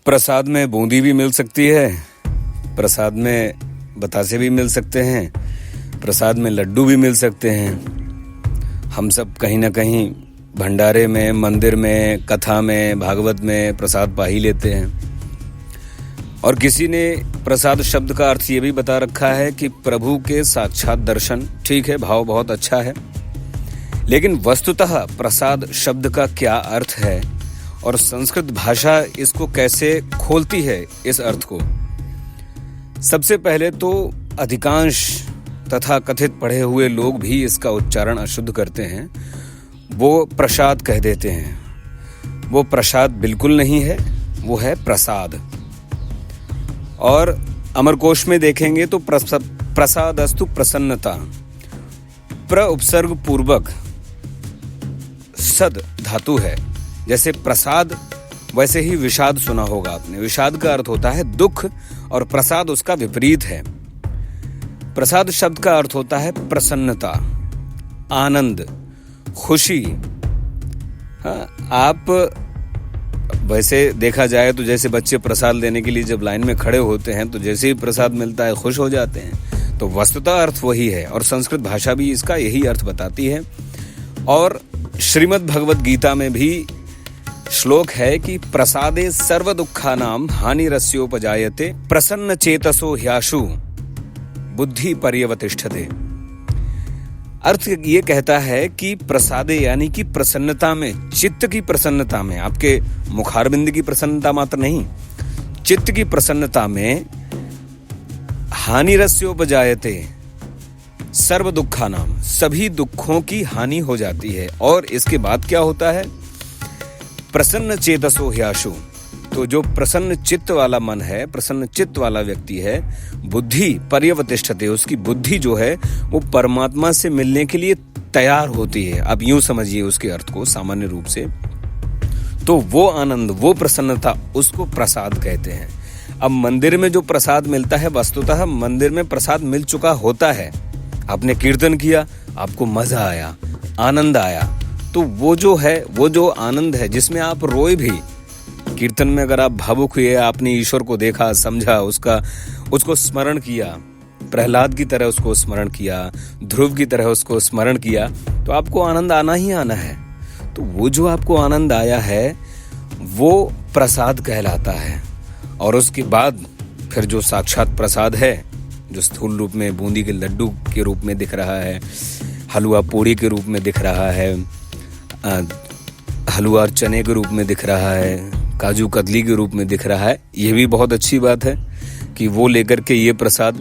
प्रसाद में बूंदी भी मिल सकती है, प्रसाद में बतासे भी मिल सकते हैं, प्रसाद में लड्डू भी मिल सकते हैं। हम सब कहीं ना कहीं भंडारे में, मंदिर में, कथा में, भागवत में प्रसाद पा ही लेते हैं। और किसी ने प्रसाद शब्द का अर्थ ये भी बता रखा है कि प्रभु के साक्षात दर्शन। ठीक है, भाव बहुत अच्छा है, लेकिन वस्तुतः प्रसाद शब्द का क्या अर्थ है और संस्कृत भाषा इसको कैसे खोलती है इस अर्थ को। सबसे पहले तो अधिकांश तथा कथित पढ़े हुए लोग भी इसका उच्चारण अशुद्ध करते हैं, वो प्रसाद कह देते हैं। वो प्रसाद बिल्कुल नहीं है, वो है प्रसाद। और अमरकोश में देखेंगे तो प्रसादस्तु प्रसन्नता, प्र उपसर्ग पूर्वक सद धातु है। जैसे प्रसाद वैसे ही विषाद सुना होगा आपने। विषाद का अर्थ होता है दुख और प्रसाद उसका विपरीत है। प्रसाद शब्द का अर्थ होता है प्रसन्नता, आनंद, खुशी। हाँ, आप वैसे देखा जाए तो जैसे बच्चे प्रसाद लेने के लिए जब लाइन में खड़े होते हैं तो जैसे ही प्रसाद मिलता है खुश हो जाते हैं। तो वस्तुतः अर्थ वही है और संस्कृत भाषा भी इसका यही अर्थ बताती है। और श्रीमद् भगवद गीता में भी श्लोक है कि प्रसादे सर्व दुखानाम हानिरस्योपजायते प्रसन्न चेतसो ह्याशु बुद्धि पर्यवतिष्ठते। अर्थ ये कहता है कि प्रसादे यानी कि प्रसन्नता में, चित्त की प्रसन्नता में, आपके मुखारबिंद की प्रसन्नता मात्र नहीं, चित्त की प्रसन्नता में हानिरस्योपजायते सर्व दुखानाम, सभी दुखों की हानि हो जाती है। और इसके बाद क्या होता है? प्रसन्न चेतसो ह्याशु, तो जो प्रसन्न चित्त वाला मन है, प्रसन्न चित्त वाला व्यक्ति है, बुद्धि पर्यवतिष्ठते, उसकी बुद्धि जो है वो परमात्मा से मिलने के लिए तैयार होती है। आप यूं समझिए उसके अर्थ को सामान्य रूप से। तो वो आनंद, वो प्रसन्नता, उसको प्रसाद कहते हैं। अब मंदिर में जो प्रसाद मिलता है, वस्तुतः मंदिर में प्रसाद मिल चुका होता है। आपने कीर्तन किया, आपको मजा आया, आनंद आया, तो वो जो है, वो जो आनंद है जिसमें आप रोए भी। कीर्तन में अगर आप भावुक हुए, आपने ईश्वर को देखा, समझा, उसको स्मरण किया, प्रहलाद की तरह उसको स्मरण किया, ध्रुव की तरह उसको स्मरण किया, तो आपको आनंद आना ही आना है। तो वो जो आपको आनंद आया है वो प्रसाद कहलाता है। और उसके बाद फिर जो साक्षात प्रसाद है, जो स्थूल रूप में बूंदी के लड्डू के रूप में दिख रहा है, हलवा पूड़ी के रूप में दिख रहा है, हलवा और चने के रूप में दिख रहा है, काजू कतली के रूप में दिख रहा है, ये भी बहुत अच्छी बात है कि वो लेकर के ये प्रसाद,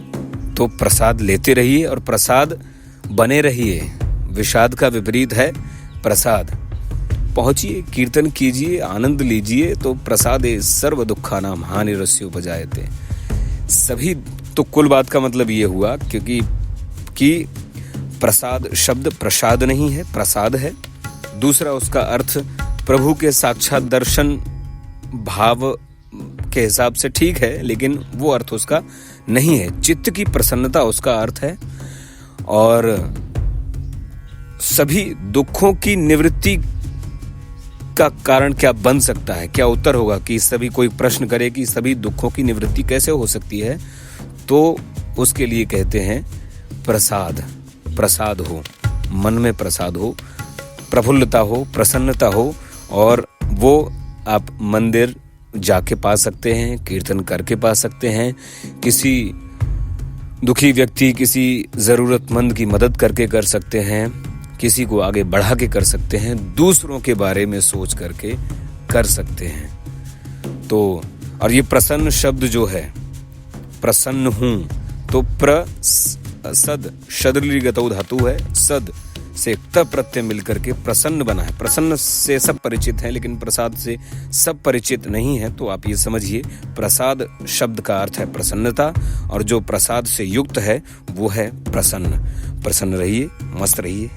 तो प्रसाद लेते रहिए और प्रसाद बने रहिए। विषाद का विपरीत है प्रसाद। पहुंचिए, कीर्तन कीजिए, आनंद लीजिए। तो प्रसादे सर्व दुखानाम हानिरस्योपजायते, सभी। तो कुल बात का मतलब ये हुआ क्योंकि कि प्रसाद शब्द प्रसाद नहीं है, प्रसाद है। दूसरा, उसका अर्थ प्रभु के साक्षात दर्शन भाव के हिसाब से ठीक है, लेकिन वो अर्थ उसका नहीं है। चित्त की प्रसन्नता उसका अर्थ है। और सभी दुखों की निवृत्ति का कारण क्या बन सकता है, क्या उत्तर होगा कि सभी, कोई प्रश्न करे कि सभी दुखों की निवृत्ति कैसे हो सकती है, तो उसके लिए कहते हैं प्रसाद। प्रसाद हो, मन में प्रसाद हो, प्रफुल्लता हो, प्रसन्नता हो। और वो आप मंदिर जाके पा सकते हैं, कीर्तन करके पा सकते हैं, किसी दुखी व्यक्ति, किसी जरूरतमंद की मदद करके कर सकते हैं, किसी को आगे बढ़ा के कर सकते हैं, दूसरों के बारे में सोच करके कर सकते हैं। तो और ये प्रसन्न शब्द जो है, प्रसन्न हूं, तो सद शदली गतौ धातु है, सद से त प्रत्यय मिलकर के प्रसन्न बना है। प्रसन्न से सब परिचित हैं, लेकिन प्रसाद से सब परिचित नहीं है। तो आप ये समझिए, प्रसाद शब्द का अर्थ है प्रसन्नता, और जो प्रसाद से युक्त है वो है प्रसन्न। प्रसन्न रहिए, मस्त रहिए।